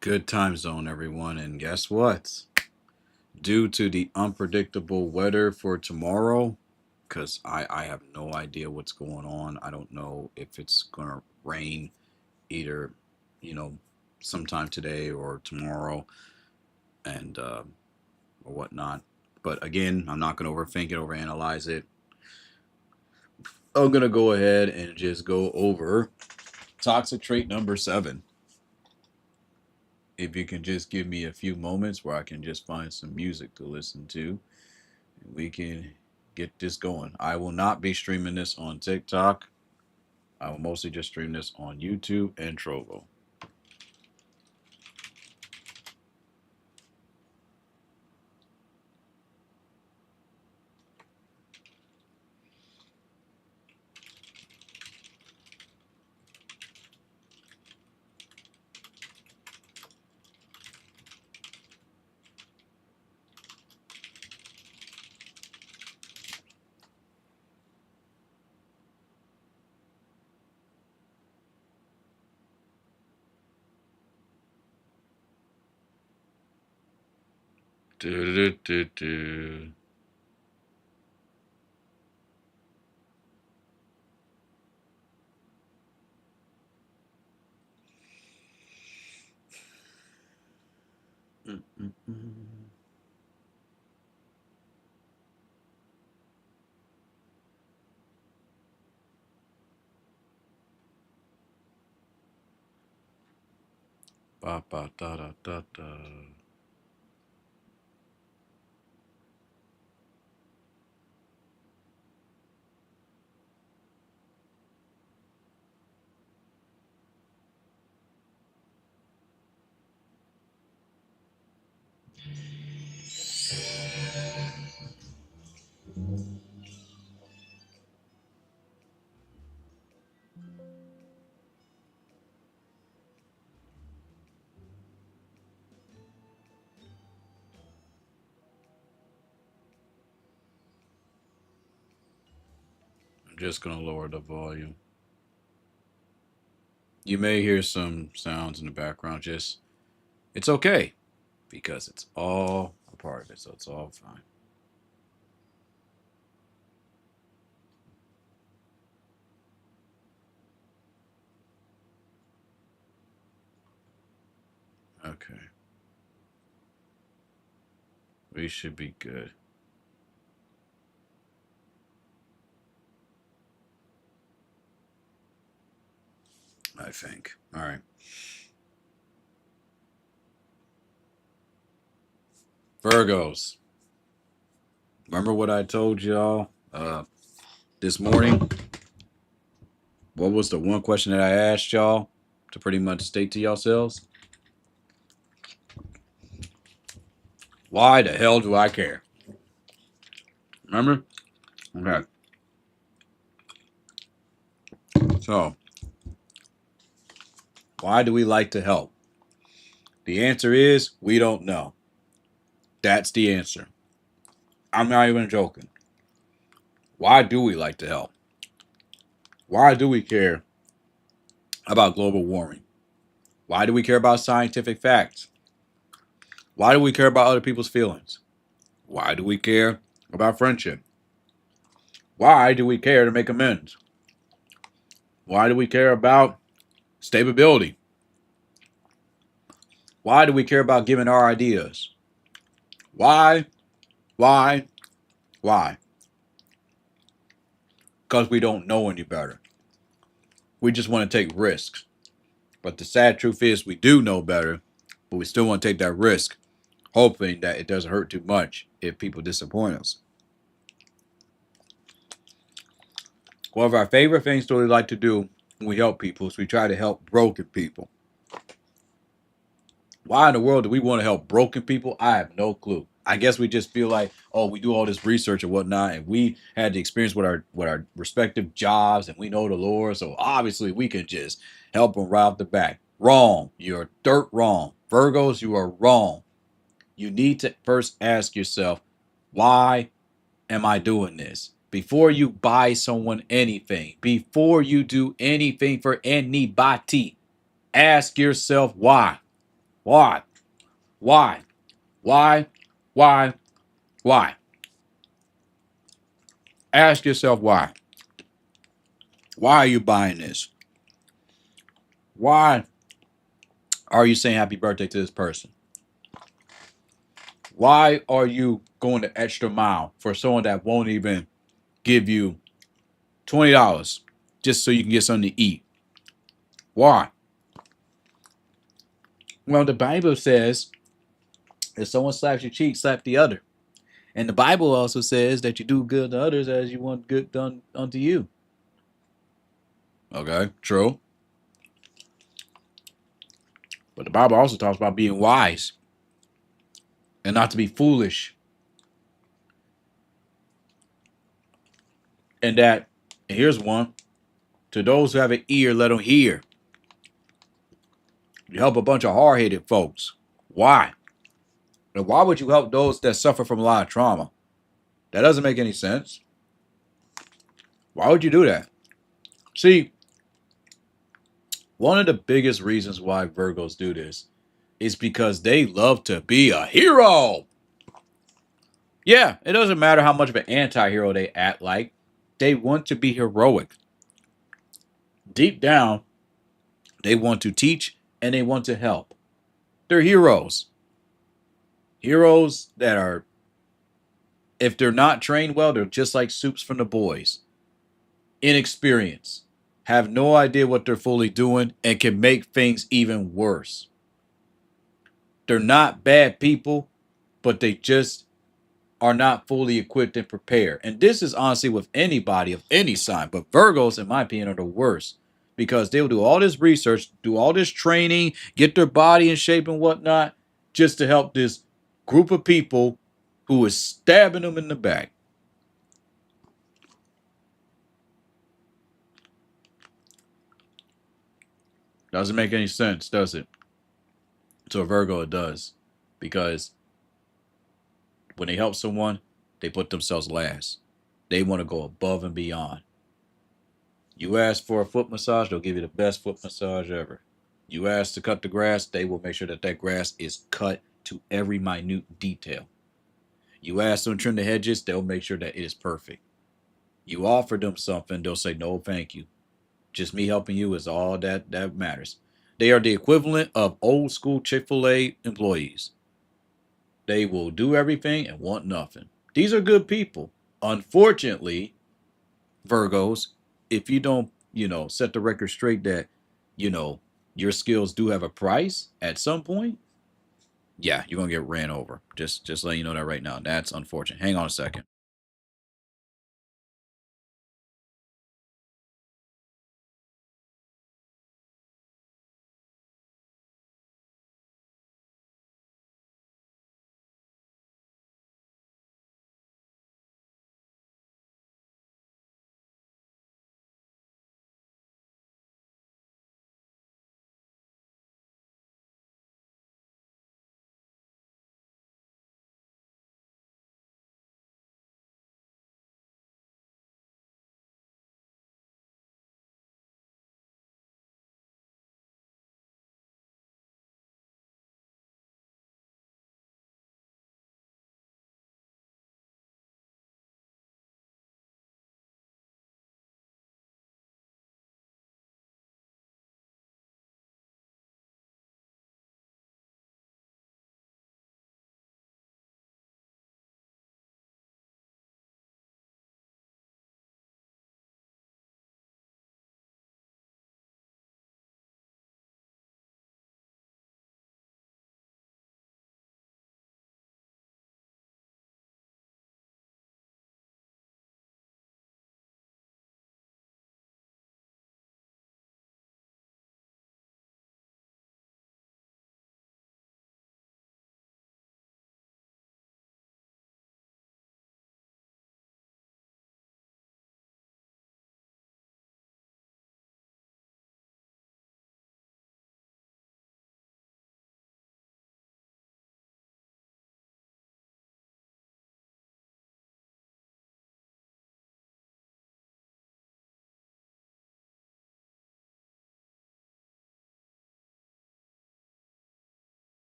Good time zone, everyone. And guess what? Due to the unpredictable weather for tomorrow, because I have no idea what's going on. I don't know if it's going to rain either, you know, sometime today or tomorrow and or whatnot. But again, I'm not going to overthink it, overanalyze it. I'm going to go ahead and just go over toxic trait number 7. If you can just give me a few moments where I can just find some music to listen to, we can get this going. I will not be streaming this on TikTok. I will mostly just stream this on YouTube and Trovo. Do, do, do, do. Mm, mm, mm. Ba, ba, da, da, da, da. I'm just going to lower the volume. You may hear some sounds in the background. Just, it's okay because it's all a part of it, so it's all fine. Okay. We should be good. I think. All right. Virgos. Remember what I told y'all this morning? What was the one question that I asked y'all to pretty much state to yourselves? Why the hell do I care? Remember? Okay. So, why do we like to help? The answer is we don't know. That's the answer. I'm not even joking. Why do we like to help? Why do we care about global warming? Why do we care about scientific facts? Why do we care about other people's feelings? Why do we care about friendship? Why do we care to make amends? Why do we care about stability? Why do we care about giving our ideas? Why? Why? Why? Because we don't know any better. We just want to take risks. But the sad truth is, we do know better, but we still want to take that risk, hoping that it doesn't hurt too much if people disappoint us. One of our favorite things that we like to do when we help people is we try to help broken people. Why in the world do we want to help broken people? I have no clue. I guess we just feel like, oh, we do all this research and whatnot, and we had the experience with our respective jobs, and we know the Lord, so obviously we can just help them right off the back. Wrong. You're dirt wrong. Virgos, you are wrong. You need to first ask yourself, why am I doing this? Before you buy someone anything, before you do anything for anybody, ask yourself why. Why? Why? Why? Why? Why? Ask yourself why. Why are you buying this? Why are you saying happy birthday to this person? Why are you going the extra mile for someone that won't even give you $20 just so you can get something to eat? Why? Well, the Bible says if someone slaps your cheek, slap the other. And the Bible also says that you do good to others as you want good done unto you. Okay, true. But the Bible also talks about being wise and not to be foolish. And here's one: to those who have an ear, let them hear. You help a bunch of hard-headed folks. Why? And why would you help those that suffer from a lot of trauma? That doesn't make any sense. Why would you do that? See, one of the biggest reasons why Virgos do this is because they love to be a hero. Yeah, it doesn't matter how much of an anti-hero they act like. They want to be heroic. Deep down, they want to teach and they want to help. They're heroes. Heroes that are, if they're not trained well, they're just like soups from the boys. Inexperienced, have no idea what they're fully doing, and can make things even worse. They're not bad people, but they just are not fully equipped and prepared. And this is honestly with anybody of any sign, but Virgos, in my opinion, are the worst because they'll do all this research, do all this training, get their body in shape and whatnot, just to help this group of people who is stabbing them in the back. Doesn't make any sense, does it? To a Virgo, it does. Because when they help someone, they put themselves last. They want to go above and beyond. You ask for a foot massage, they'll give you the best foot massage ever. You ask to cut the grass, they will make sure that that grass is cut to every minute detail. You ask them to trim the hedges, they'll make sure that it is perfect. You offer them something, they'll say, no, thank you. Just me helping you is all that matters. They are the equivalent of old school Chick-fil-A employees. They will do everything and want nothing. These are good people. Unfortunately, Virgos, if you don't, set the record straight that, you know, your skills do have a price at some point, yeah, you're gonna get ran over. Just letting you know that right now. That's unfortunate. Hang on a second.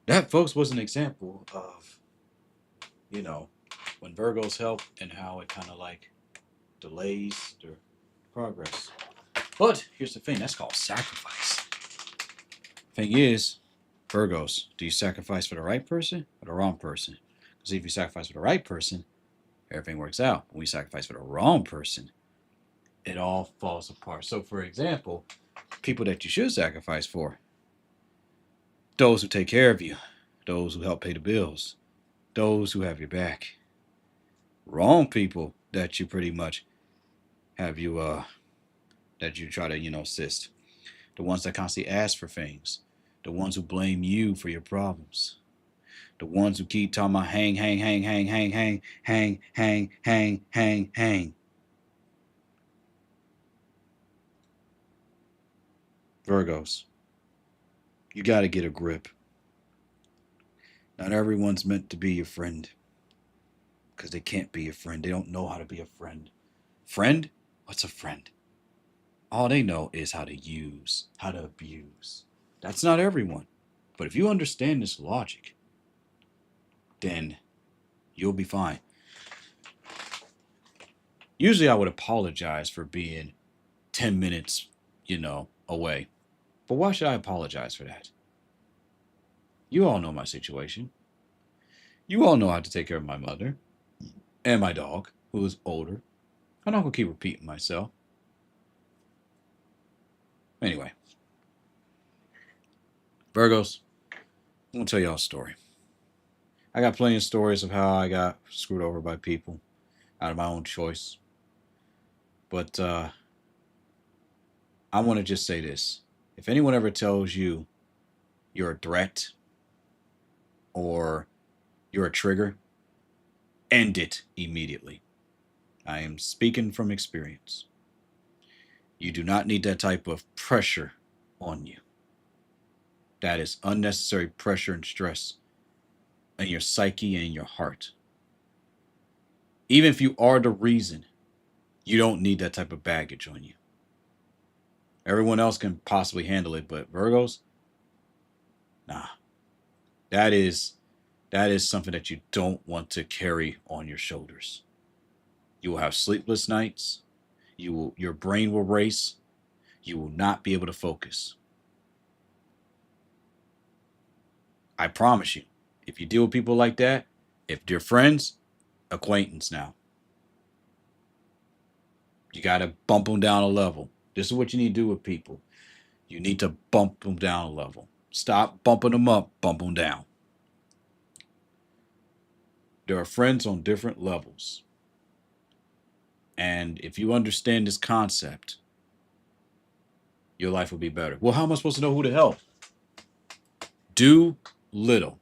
That, folks, was an example of, you know, when Virgos help and how it kind of like delays their progress. But here's the thing, that's called sacrifice. Thing is, Virgos, do you sacrifice for the right person or the wrong person? Because if you sacrifice for the right person, everything works out. When we sacrifice for the wrong person, it all falls apart. So, for example, people that you should sacrifice for, those who take care of you, those who help pay the bills, those who have your back. Wrong people that you pretty much have you that you try to, assist. The ones that constantly ask for things. The ones who blame you for your problems. The ones who keep talking about hang, hang, hang, hang, hang, hang, hang, hang, hang, hang, hang. Virgos, you got to get a grip. Not everyone's meant to be your friend because they can't be your friend. They don't know how to be a friend. Friend? What's a friend? All they know is how to use, how to abuse. That's not everyone. But if you understand this logic, then you'll be fine. Usually I would apologize for being 10 minutes, away. But why should I apologize for that? You all know my situation. You all know how to take care of my mother and my dog, who is older. I'm not going to keep repeating myself. Anyway, Virgos, I'm going to tell y'all a story. I got plenty of stories of how I got screwed over by people out of my own choice. But I want to just say this. If anyone ever tells you you're a threat or you're a trigger, end it immediately. I am speaking from experience. You do not need that type of pressure on you. That is unnecessary pressure and stress in your psyche and in your heart. Even if you are the reason, you don't need that type of baggage on you. Everyone else can possibly handle it, but Virgos, nah. That is something that you don't want to carry on your shoulders. You will have sleepless nights. Your brain will race. You will not be able to focus. I promise you. If you deal with people like that, if they're friends, acquaintance now. You got to bump them down a level. This is what you need to do with people. You need to bump them down a level. Stop bumping them up, bump them down. There are friends on different levels. And if you understand this concept, your life will be better. Well, how am I supposed to know who to help? Do little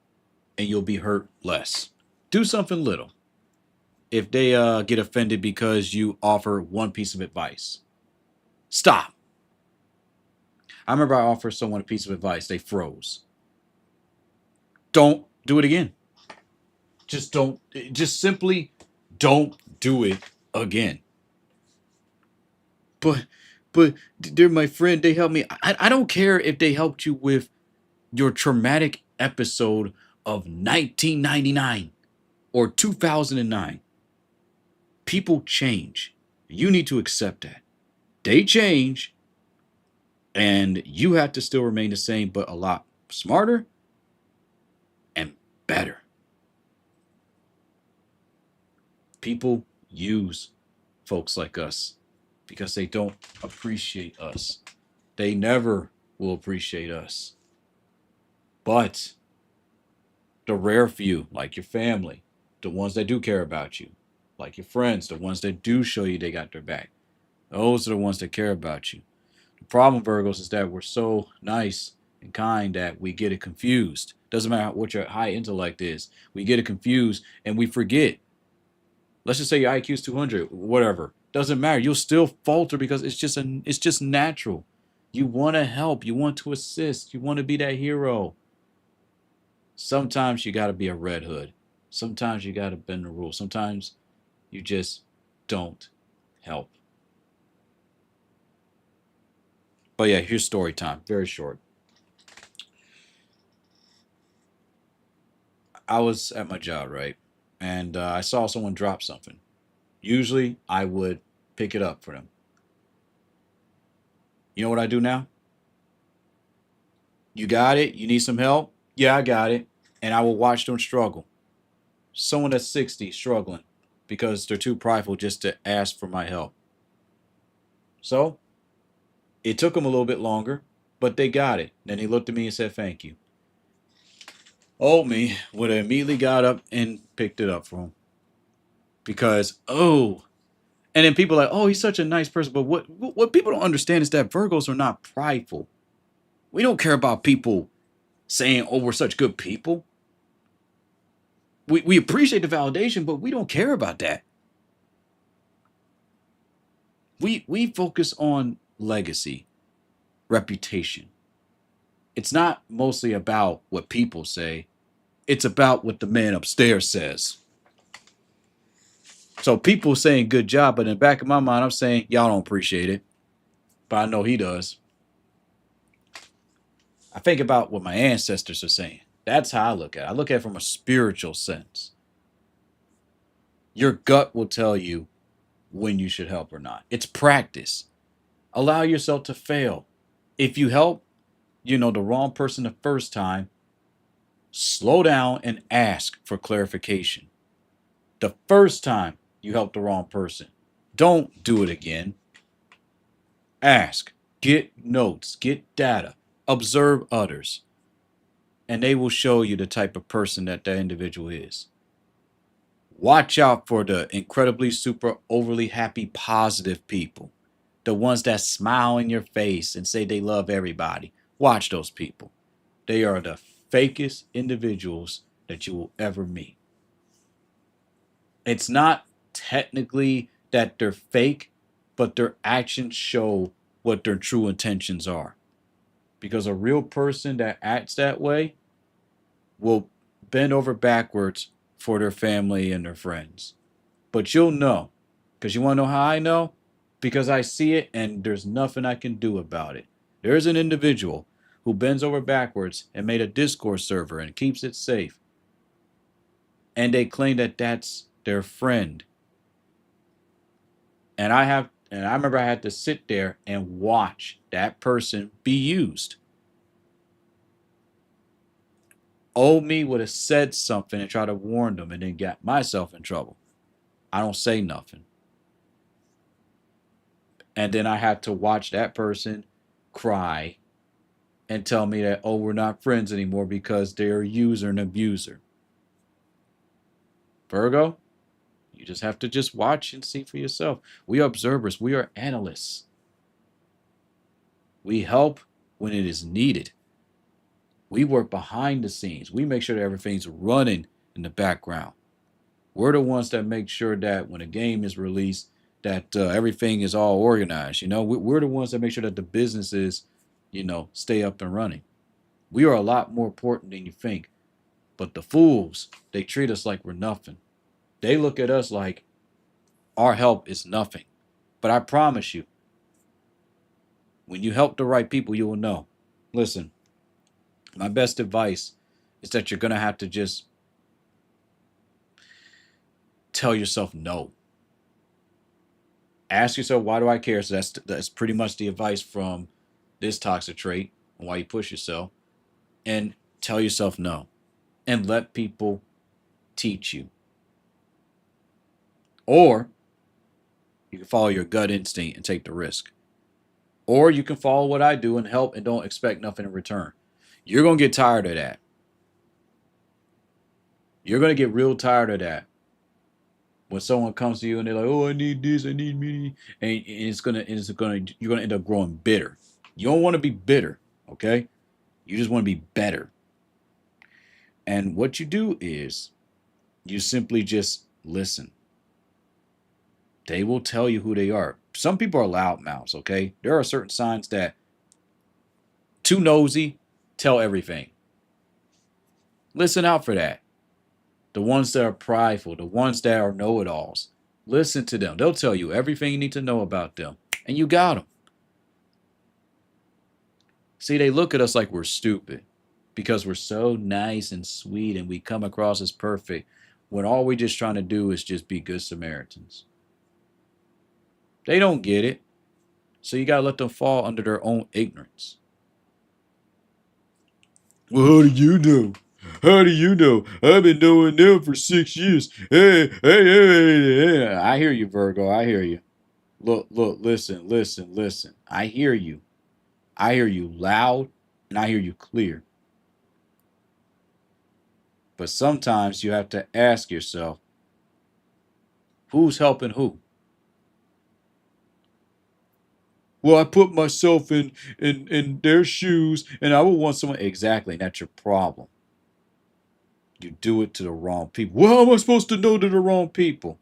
and you'll be hurt less. Do something little. If they get offended because you offer one piece of advice, stop. I remember I offered someone a piece of advice. They froze. Don't do it again. Just don't. Just simply don't do it again. But, but they're my friend. They helped me. I don't care if they helped you with your traumatic episode of 1999 or 2009. People change. You need to accept that. They change, and you have to still remain the same, but a lot smarter and better. People use folks like us because they don't appreciate us. They never will appreciate us. But the rare few, like your family, the ones that do care about you, like your friends, the ones that do show you they got their back, those are the ones that care about you. The problem, Virgos, is that we're so nice and kind that we get it confused. Doesn't matter what your high intellect is. We get it confused and we forget. Let's just say your IQ is 200, whatever. Doesn't matter. You'll still falter because it's just natural. You want to help. You want to assist. You want to be that hero. Sometimes you got to be a red hood. Sometimes you got to bend the rules. Sometimes you just don't help. But yeah, here's story time. Very short. I was at my job, right? And I saw someone drop something. Usually I would pick it up for them. You know what I do now? You got it? You need some help? Yeah, I got it. And I will watch them struggle. Someone that's 60 struggling because they're too prideful just to ask for my help. So it took them a little bit longer, but they got it. Then he looked at me and said, "Thank you." Old me would have immediately got up and picked it up for him because, oh, and then people are like, "Oh, he's such a nice person." But what people don't understand is that Virgos are not prideful. We don't care about people saying, "Oh, we're such good people." We appreciate the validation, but we don't care about that. We focus on legacy, reputation. It's not mostly about what people say. It's about what the man upstairs says. So people saying good job, but in the back of my mind, I'm saying y'all don't appreciate it, but I know he does. I think about what my ancestors are saying. That's how I look at it. I look at it from a spiritual sense. Your gut will tell you when you should help or not. It's practice. Allow yourself to fail. If you help, the wrong person the first time, slow down and ask for clarification. The first time you help the wrong person, don't do it again. Ask, get notes, get data, observe others, and they will show you the type of person that individual is. Watch out for the incredibly super overly happy positive people, the ones that smile in your face and say they love everybody. Watch those people. They are the fakest individuals that you will ever meet. It's not technically that they're fake, but their actions show what their true intentions are. Because a real person that acts that way will bend over backwards for their family and their friends. But you'll know. Because you want to know how I know? Because I see it and there's nothing I can do about it. There's an individual who bends over backwards and made a Discord server and keeps it safe. And they claim that that's their friend. And I remember I had to sit there and watch that person be used. Old me would have said something and tried to warn them and then got myself in trouble. I don't say nothing. And then I had to watch that person cry and tell me that, oh, we're not friends anymore because they're a user and abuser. Virgo, you just have to just watch and see for yourself. We are observers. We are analysts. We help when it is needed. We work behind the scenes. We make sure that everything's running in the background. We're the ones that make sure that when a game is released, that everything is all organized. We're the ones that make sure that the businesses, stay up and running. We are a lot more important than you think. But the fools, they treat us like we're nothing. They look at us like our help is nothing. But I promise you, when you help the right people, you will know. Listen, my best advice is that you're going to have to just tell yourself no. Ask yourself, why do I care? So that's pretty much the advice from this toxic trait and why you push yourself. And tell yourself no. And let people teach you. Or you can follow your gut instinct and take the risk. Or you can follow what I do and help and don't expect nothing in return. You're going to get tired of that. You're going to get real tired of that. When someone comes to you and they're like, "Oh, I need this, I need me," and you're gonna end up growing bitter. You don't want to be bitter, okay? You just want to be better. And what you do is you simply just listen. They will tell you who they are. Some people are loudmouths, okay? There are certain signs that too nosy, tell everything. Listen out for that. The ones that are prideful, the ones that are know-it-alls. Listen to them. They'll tell you everything you need to know about them. And you got them. See, they look at us like we're stupid because we're so nice and sweet and we come across as perfect when all we're just trying to do is just be good Samaritans. They don't get it. So you got to let them fall under their own ignorance. Well, how do you know? How do you know? I've been knowing them for 6 years. Hey. I hear you, Virgo. I hear you. Look, listen. I hear you. I hear you loud and I hear you clear. But sometimes you have to ask yourself, who's helping who? Well, I put myself in their shoes and I would want someone. Exactly. That's your problem. You do it to the wrong people. Well, how am I supposed to know to the wrong people?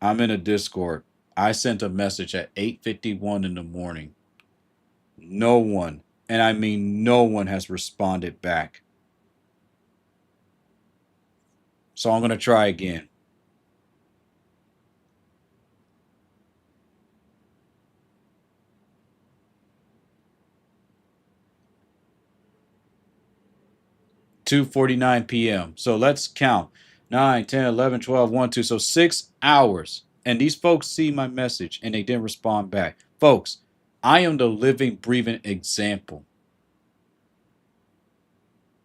I'm in a Discord. I sent a message at 8:51 in the morning. No one, and I mean no one has responded back. So I'm going to try again. 2:49 p.m. So let's count. 9, 10, 11, 12, 1, 2. So 6 hours. And these folks see my message and they didn't respond back. Folks, I am the living, breathing example.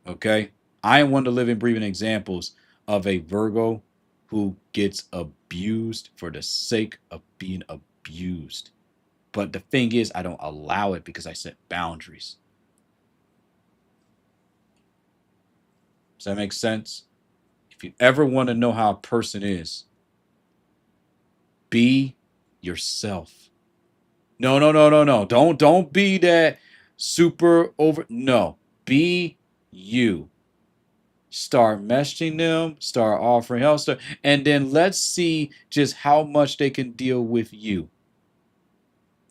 Okay? I am one of the living, breathing examples of a Virgo who gets abused for the sake of being abused. But the thing is, I don't allow it because I set boundaries. Does that make sense? If you ever want to know how a person is, be yourself. No. Don't be that super over. No, be you. Start messaging them, start offering help, and then let's see just how much they can deal with you.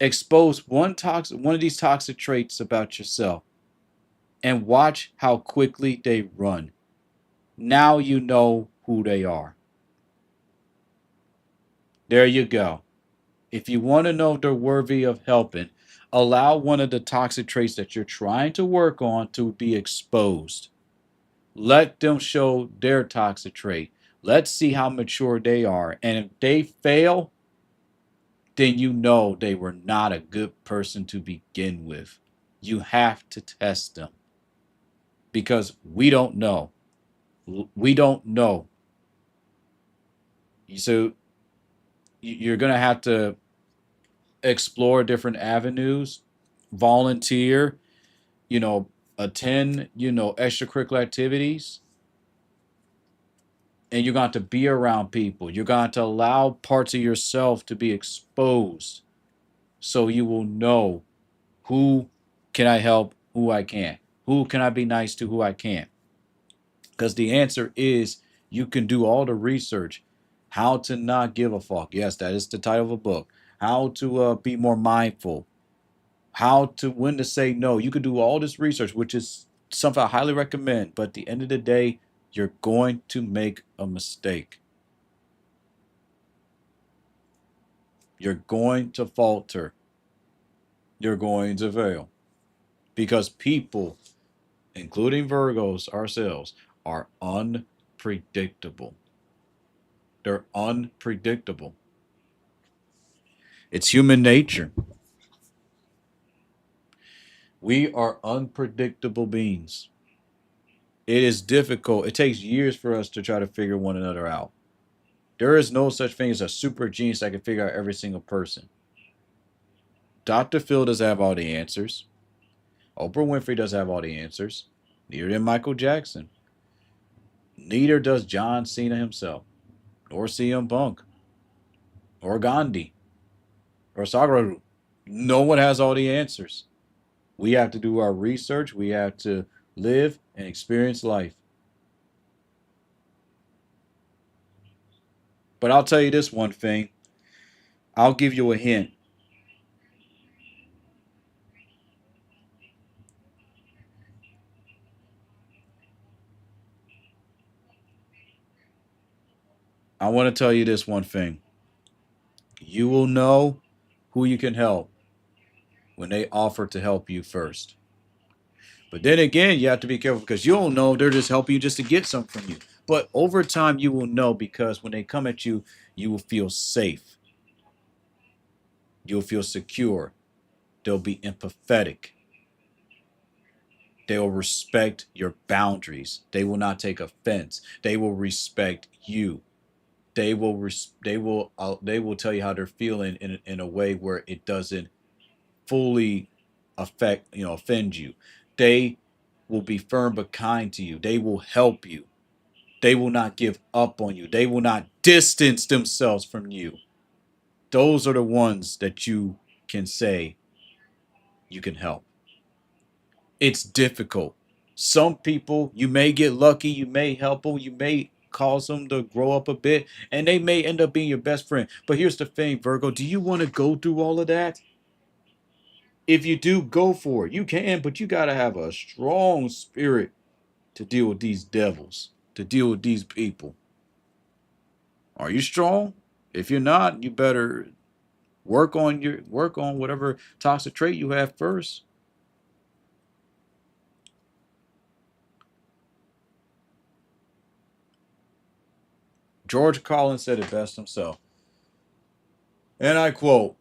Expose one of these toxic traits about yourself, and watch how quickly they run. Now you know who they are. There you go. If you want to know if they're worthy of helping, allow one of the toxic traits that you're trying to work on to be exposed. Let them show their toxic trait. Let's see how mature they are. And if they fail, then you know they were not a good person to begin with. You have to test them because we don't know. We don't know. So you're going to have to explore different avenues, volunteer, attend, extracurricular activities, and you're going to be around people. You're going to allow parts of yourself to be exposed so you will know who can I help, who I can't. Who can I be nice to, who I can't. Because the answer is you can do all the research. How to not give a fuck. Yes, that is the title of a book. How to be more mindful. How to when to say no. You could do all this research, which is something I highly recommend. But at the end of the day, you're going to make a mistake. You're going to falter. You're going to fail. Because people, including Virgos ourselves, are unpredictable. They're unpredictable. It's human nature. We are unpredictable beings. It is difficult. It takes years for us to try to figure one another out. There is no such thing as a super genius that can figure out every single person. Dr. Phil doesn't have all the answers. Oprah Winfrey doesn't have all the answers. Neither did Michael Jackson. Neither does John Cena himself, or CM Punk, or Gandhi, or Sagaru. No one has all the answers. We have to do our research. We have to live and experience life. But I'll tell you this one thing. I'll give you a hint. I want to tell you this one thing. You will know who you can help when they offer to help you first. But then again, you have to be careful because you don't know if they're just helping you just to get something from you. But over time, you will know because when they come at you, you will feel safe. You'll feel secure. They'll be empathetic. They will respect your boundaries. They will not take offense. They will respect you. They will tell you how they're feeling in a way where it doesn't fully offend you. They will be firm but kind to you. They will help you. They will not give up on you. They will not distance themselves from you. Those are the ones that you can say you can help. It's difficult. Some people, you may get lucky, you may help them, you may cause them to grow up a bit, and they may end up being your best friend. But here's the thing, Virgo, do you want to go through all of that? If you do, go for it. You can, but you got to have a strong spirit to deal with these devils, to deal with these people. Are you strong? If you're not, you better work on whatever toxic trait you have first. George Carlin said it best himself. And I quote,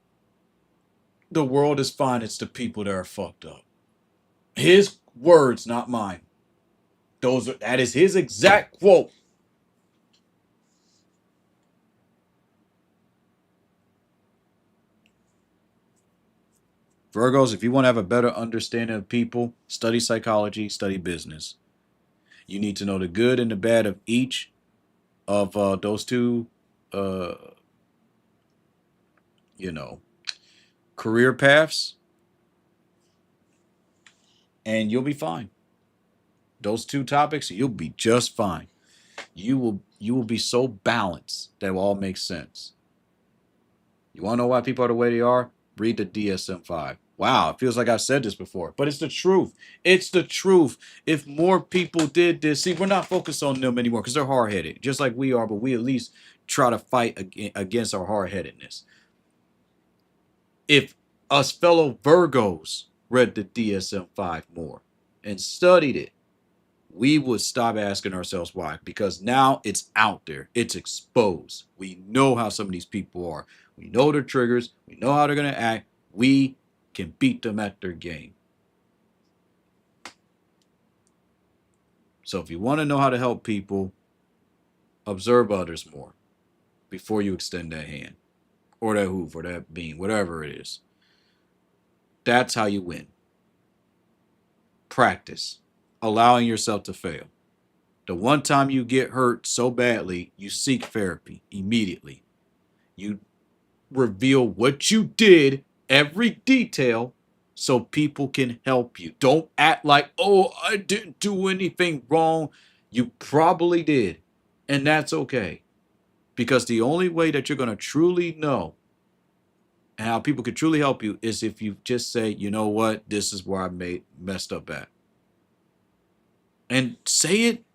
the world is fine, it's the people that are fucked up. His words, not mine. That is his exact quote. Virgos, if you want to have a better understanding of people, study psychology, study business. You need to know the good and the bad of each of those two, uh, you know, career paths, and you'll be fine. Those two topics, you'll be just fine. You will be so balanced that it will all make sense. You want to know why people are the way they are? Read the DSM-5. Wow, it feels like I've said this before, but it's the truth. It's the truth. If more people did this, see, we're not focused on them anymore because they're hard-headed, just like we are, but we at least try to fight against our hard-headedness. If us fellow Virgos read the DSM-5 more and studied it, we would stop asking ourselves why. Because now it's out there, it's exposed. We know how some of these people are. We know their triggers. We know how they're going to act. We can beat them at their game. So if you want to know how to help people, observe others more before you extend that hand or that hoof or that beam, whatever it is. That's how you win. Practice. Allowing yourself to fail. The one time you get hurt so badly, you seek therapy immediately. You reveal what you did, every detail, so people can help you. Don't act like, oh, I didn't do anything wrong. You probably did. And that's okay. Because the only way that you're going to truly know and how people can truly help you is if you just say, you know what, this is where I messed up at. And say it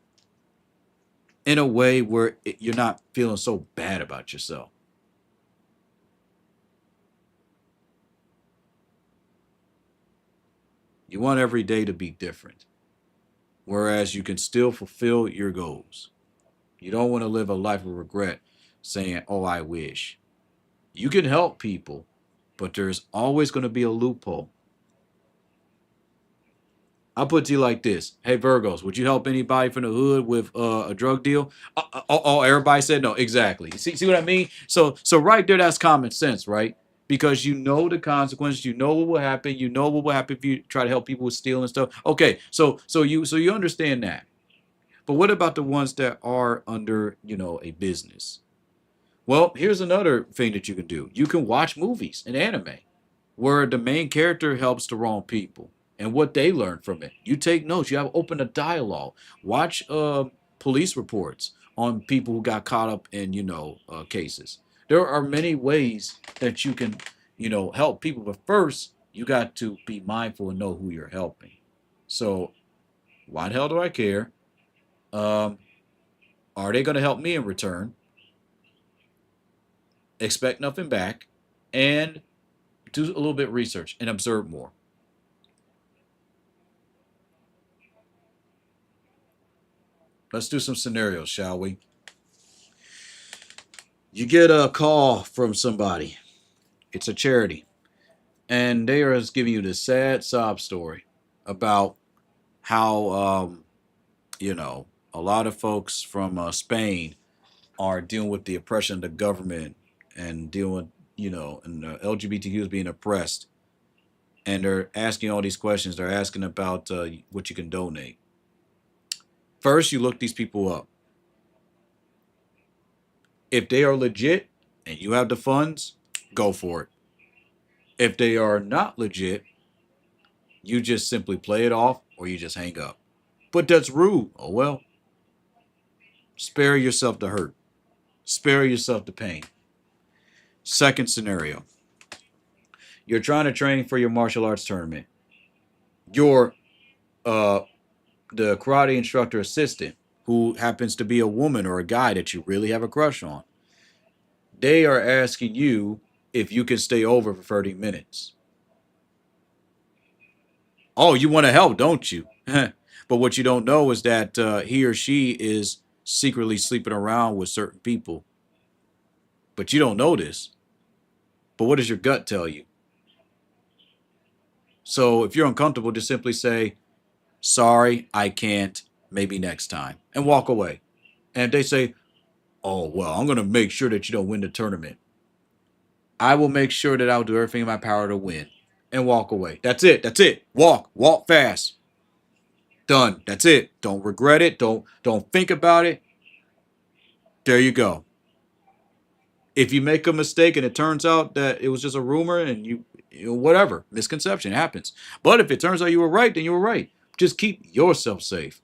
in a way where you're not feeling so bad about yourself. You want every day to be different, whereas you can still fulfill your goals. You don't want to live a life of regret saying, oh, I wish. You can help people, but there's always going to be a loophole. I'll put it to you like this. Hey, Virgos, would you help anybody from the hood with a drug deal? Everybody said no. Exactly. See what I mean? So right there, that's common sense, right? Because you know the consequences, you know what will happen, you know what will happen if you try to help people with stealing stuff. Okay, so you understand that. But what about the ones that are under, a business? Well, here's another thing that you can do. You can watch movies and anime where the main character helps the wrong people and what they learn from it. You take notes. You have open a dialogue. Watch police reports on people who got caught up in cases. There are many ways that you can help people, but first you got to be mindful and know who you're helping. So why the hell do I care? Um, are they going to help me in return? expect nothing back, and do a little bit of research and observe more. Let's do some scenarios, shall we? You get a call from somebody. It's a charity, and they are giving you this sad sob story about how you know a lot of folks from Spain are dealing with the oppression of the government and dealing with and the LGBTQ is being oppressed, and they're asking all these questions. They're asking about what you can donate. First, you look these people up. If they are legit and you have the funds, go for it. If they are not legit, you just simply play it off or you just hang up. But that's rude. Oh well. Spare yourself the hurt. Spare yourself the pain. Second scenario. You're trying to train for your martial arts tournament. Your uh the karate instructor assistant, who happens to be a woman or a guy that you really have a crush on, they are asking you if you can stay over for 30 minutes. Oh, you want to help, don't you? But what you don't know is that he or she is secretly sleeping around with certain people. But you don't know this. But what does your gut tell you? So if you're uncomfortable, just simply say, sorry, I can't, maybe next time, and walk away. And if they say, oh, well, I'm going to make sure that you don't win the tournament, I will make sure that I'll do everything in my power to win, and walk away. That's it. That's it. Walk fast. Done. That's it. Don't regret it. Don't think about it. There you go. If you make a mistake and it turns out that it was just a rumor and whatever, misconception happens. But if it turns out you were right, then you were right. Just keep yourself safe.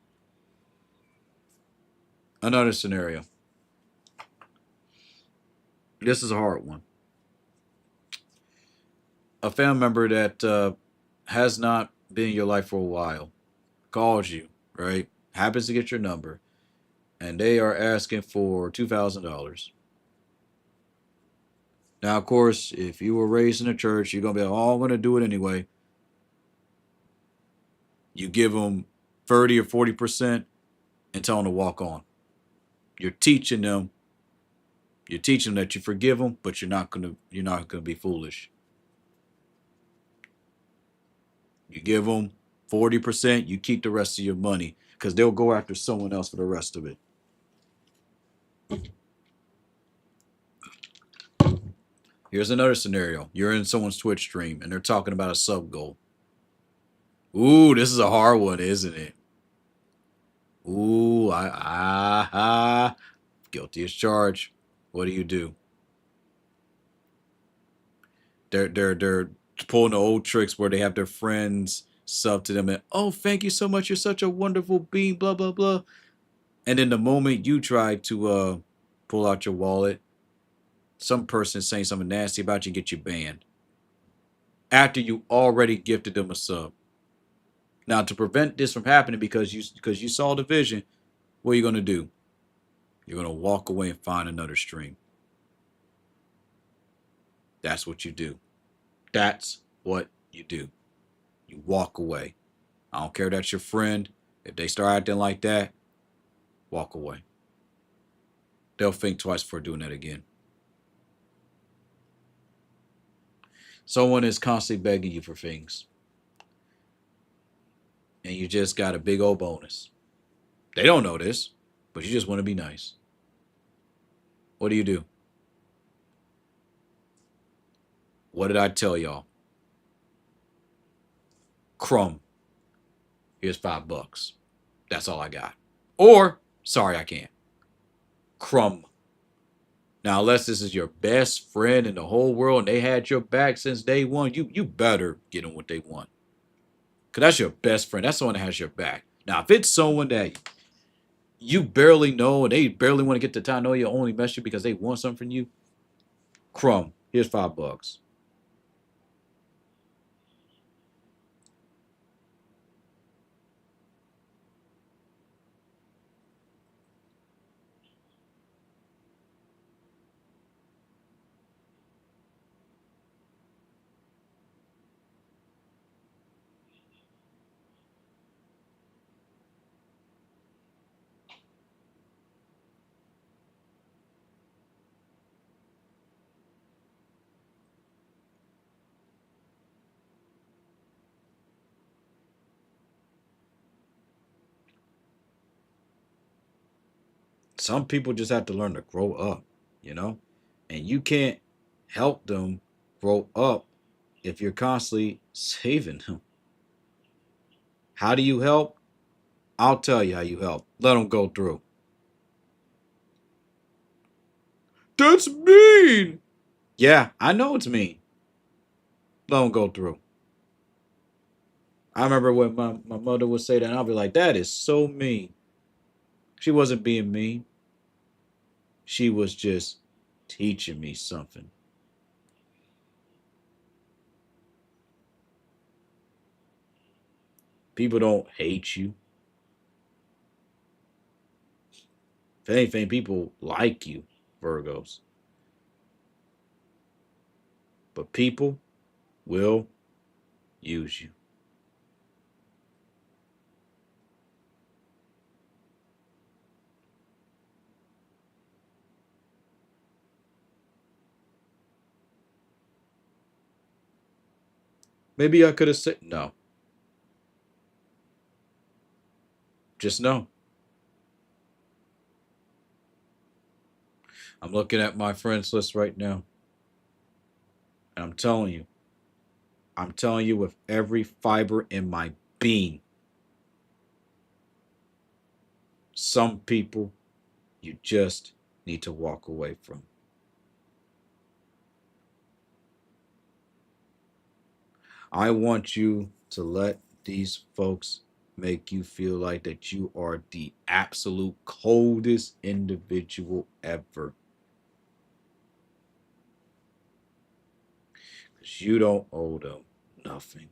Another scenario. This is a hard one. A family member that has not been in your life for a while calls you, right? Happens to get your number, and they are asking for $2,000. Now, of course, if you were raised in a church, you're gonna be like, "Oh, I'm gonna do it anyway." You give them 30 or 40% and tell them to walk on. You're teaching them. You're teaching them that you forgive them, but you're not gonna be foolish. You give them 40%. You keep the rest of your money because they'll go after someone else for the rest of it. Here's another scenario. You're in someone's Twitch stream and they're talking about a sub goal. Ooh, this is a hard one, isn't it? Ooh, guilty as charged. What do you do? They're pulling the old tricks where they have their friends sub to them and, oh, thank you so much. You're such a wonderful being. Blah blah blah. And then the moment you try to pull out your wallet, some person is saying something nasty about you, get you banned after you already gifted them a sub. Now, to prevent this from happening, because you saw the vision, what are you gonna do? You're gonna walk away and find another stream. That's what you do. That's what you do. You walk away. I don't care if that's your friend. If they start acting like that, walk away. They'll think twice before doing that again. Someone is constantly begging you for things, and you just got a big old bonus. They don't know this, but you just want to be nice. What do you do? What did I tell y'all? Crumb. Here's $5. That's all I got. Or, sorry, I can't. Crumb. Now, unless this is your best friend in the whole world and they had your back since day one, you better get them what they want. Because that's your best friend. That's the one that has your back. Now, if it's someone that you barely know and they barely want to get the time to know you, only mess you because they want something from you, crumb. Here's $5. Some people just have to learn to grow up, you know? And you can't help them grow up if you're constantly saving them. How do you help? I'll tell you how you help. Let them go through. That's mean. Yeah, I know it's mean. Let them go through. I remember when my mother would say that, and I'll be like, that is so mean. She wasn't being mean. She was just teaching me something. People don't hate you. If anything, people like you, Virgos. But people will use you. Maybe I could have said no. Just no. I'm looking at my friends list right now, and I'm telling you with every fiber in my being, some people you just need to walk away from. I want you to let these folks make you feel like that you are the absolute coldest individual ever. Because you don't owe them nothing.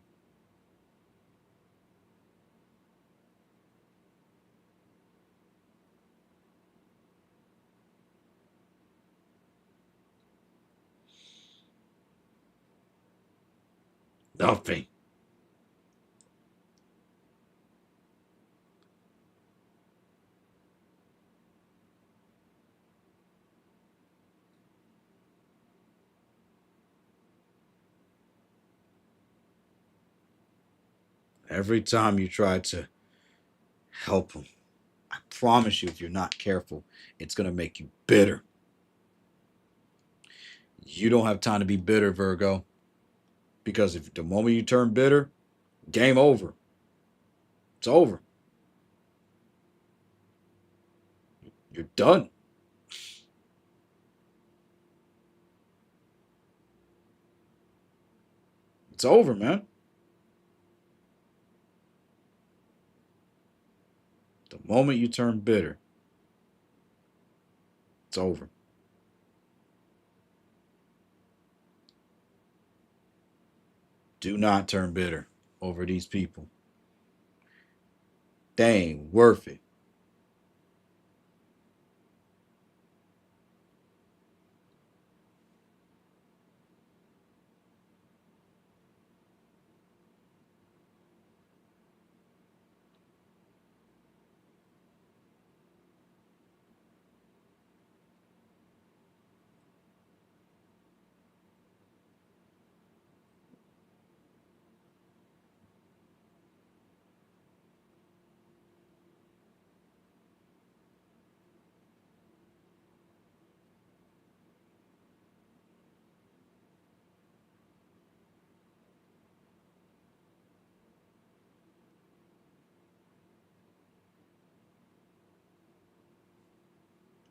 Nothing. Every time you try to help them, I promise you, if you're not careful, it's going to make you bitter. You don't have time to be bitter, Virgo, because if the moment you turn bitter, game over. It's over. You're done. It's over, man. The moment you turn bitter, it's over. Do not turn bitter over these people. They ain't worth it.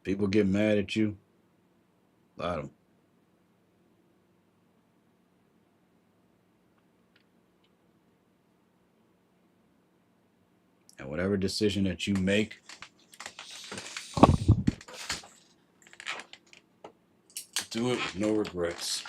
People get mad at you, let them. And whatever decision that you make, do it with no regrets.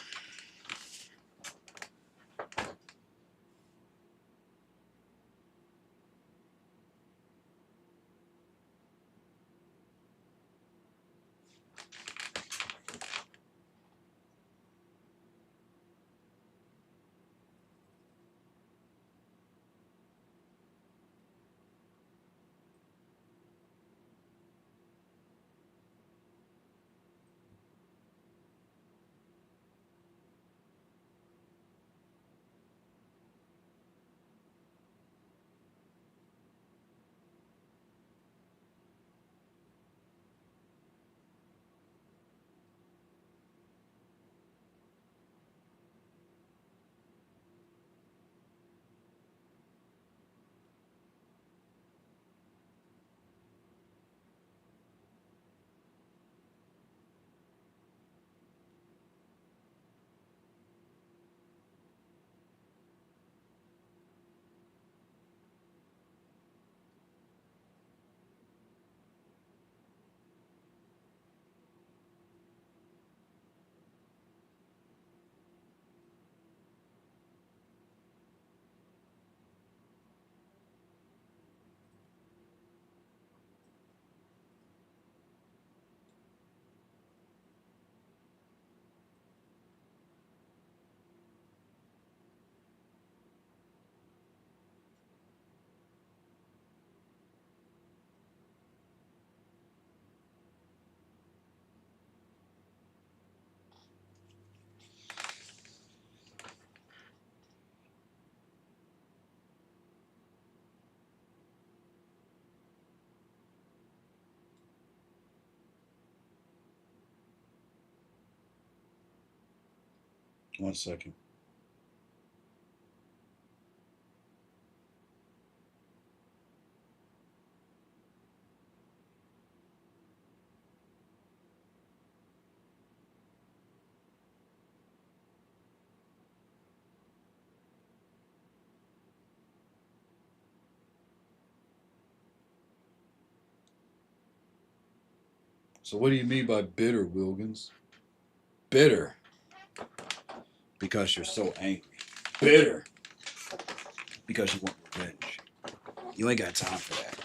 One second. So, what do you mean by bitter, Wilkins? Bitter because you're so angry. Bitter because you want revenge. You ain't got time for that.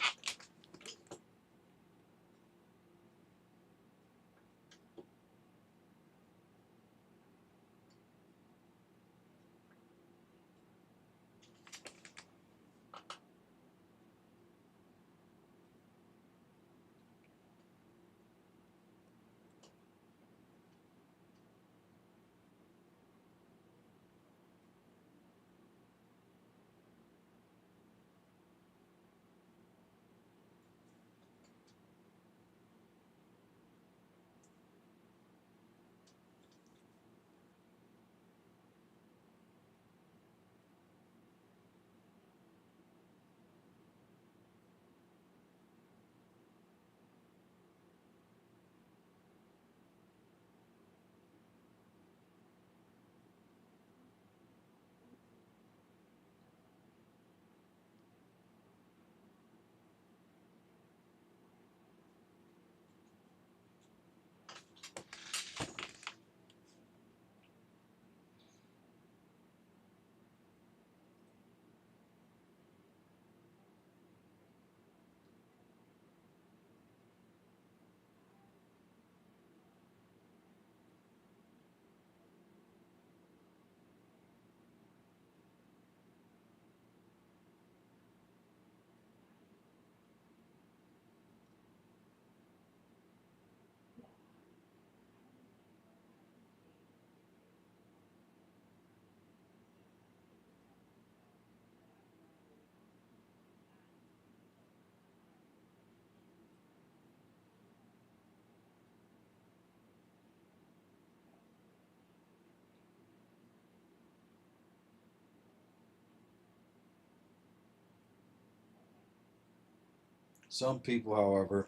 Some people, however,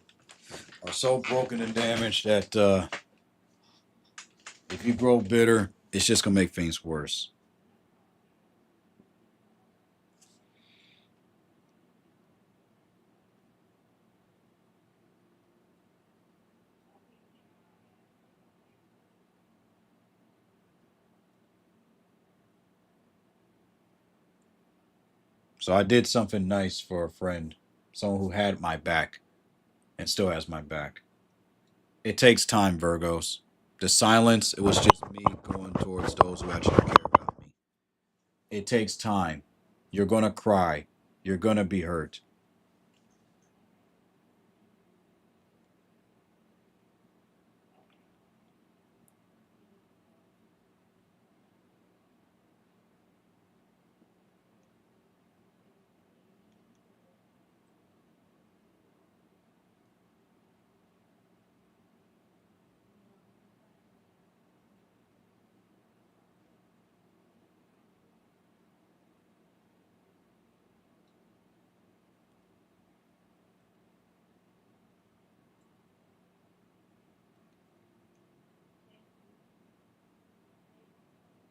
are so broken and damaged that if you grow bitter, it's just gonna make things worse. So I did something nice for a friend, someone who had my back and still has my back. It takes time, Virgos. The silence, it was just me going towards those who actually care about me. It takes time. You're gonna cry. You're gonna be hurt.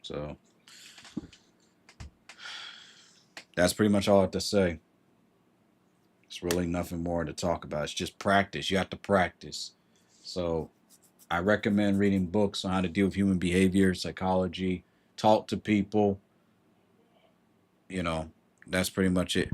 So that's pretty much all I have to say. It's really nothing more to talk about. It's just practice. You have to practice. So I recommend reading books on how to deal with human behavior, psychology, talk to people. You know, that's pretty much it.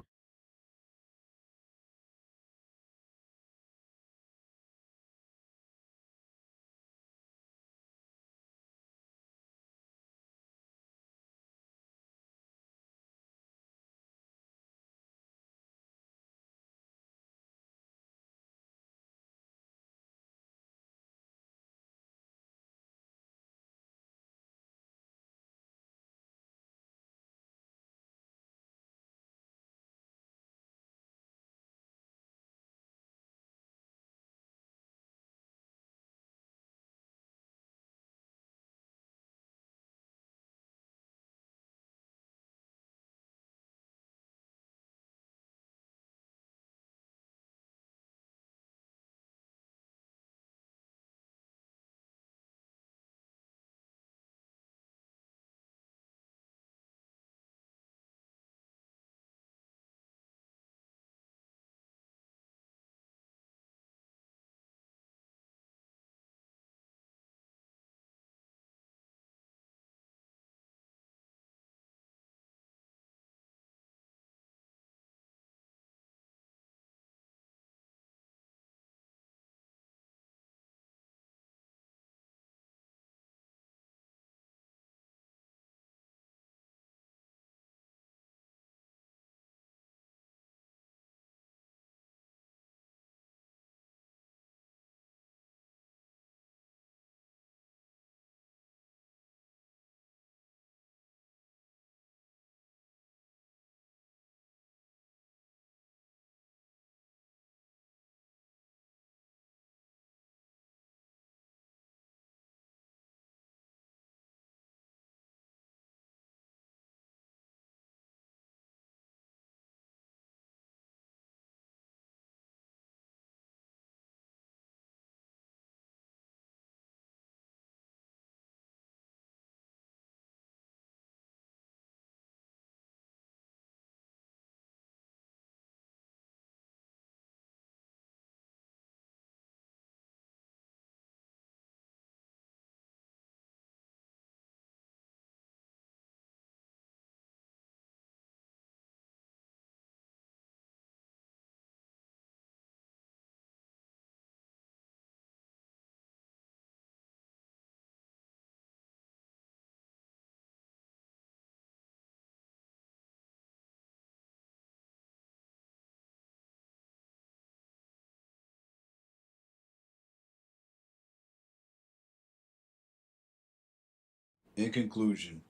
In conclusion,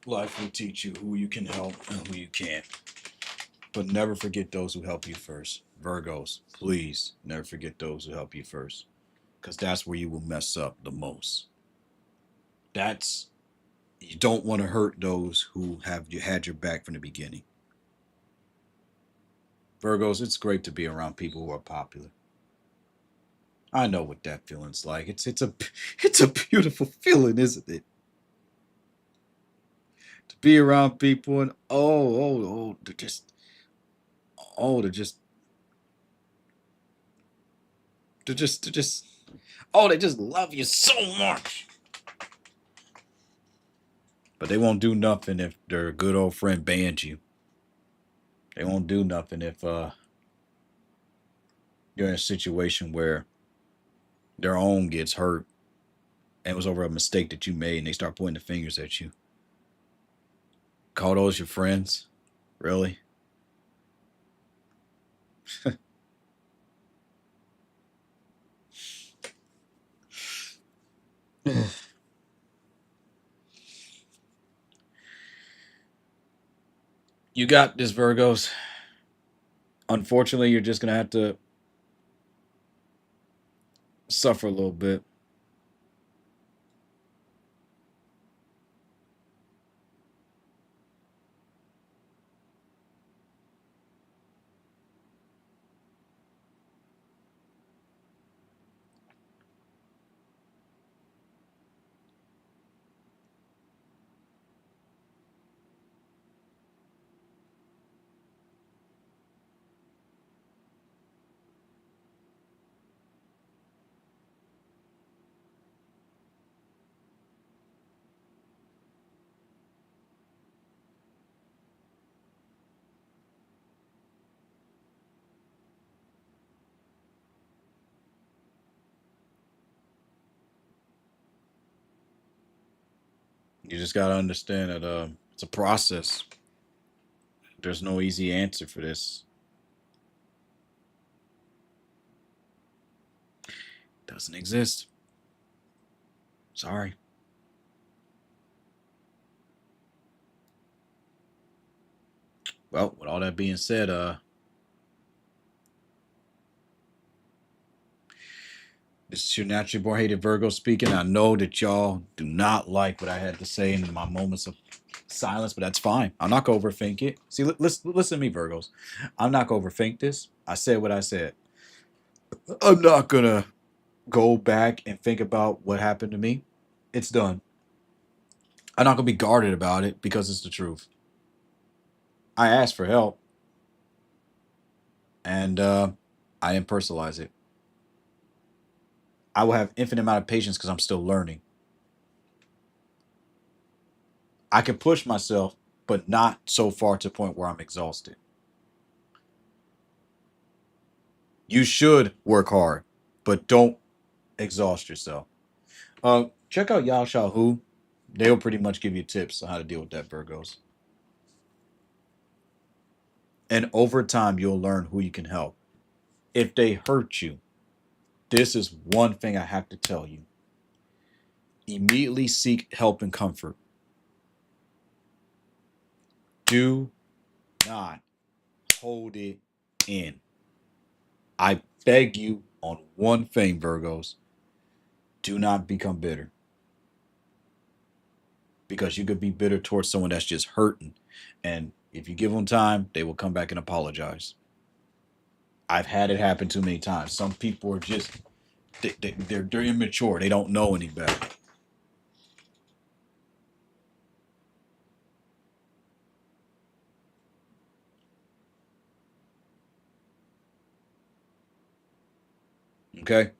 life will teach you who you can help and who you can't. But never forget those who help you first. Virgos, please never forget those who help you first. Because that's where you will mess up the most. That's You don't want to hurt those who have you had your back from the beginning. Virgos, it's great to be around people who are popular. I know what that feeling's like. It's a beautiful feeling, isn't it? To be around people and oh they're just they're just oh they just love you so much. But they won't do nothing if their good old friend bans you. They won't do nothing if you're in a situation where their own gets hurt and it was over a mistake that you made and they start pointing the fingers at you. Call those your friends? Really? You got this, Virgos. Unfortunately, you're just going to have to suffer a little bit. You just got to understand that it's a process. There's no easy answer for this. Doesn't exist. Sorry. Well, with all that being said, this is your naturally born hated Virgo speaking. I know that y'all do not like what I had to say in my moments of silence, but that's fine. I'm not gonna overthink it. See, listen to me, Virgos. I'm not gonna overthink this. I said what I said. I'm not gonna go back and think about what happened to me. It's done. I'm not gonna be guarded about it because it's the truth. I asked for help, and I didn't personalize it. I will have infinite amount of patience because I'm still learning. I can push myself, but not so far to the point where I'm exhausted. You should work hard, but don't exhaust yourself. Check out Yao Shao Hu. They'll pretty much give you tips on how to deal with that, Virgos. And over time, you'll learn who you can help. If they hurt you, this is one thing I have to tell you. Immediately seek help and comfort. Do not hold it in. I beg you on one thing, Virgos. Do not become bitter. Because you could be bitter towards someone that's just hurting. And if you give them time, they will come back and apologize. I've had it happen too many times. Some people are just they're immature. They don't know any better. Okay.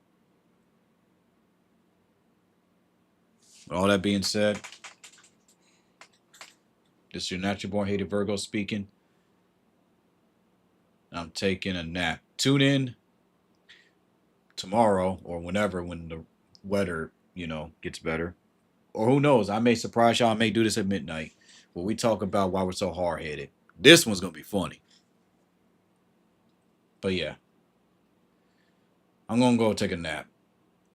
With all that being said, this is your natural born hated Virgo speaking. I'm taking a nap. Tune in tomorrow or whenever when the weather, gets better. Or who knows? I may surprise y'all. I may do this at midnight where we talk about why we're so hard headed. This one's gonna be funny. But yeah, I'm gonna go take a nap.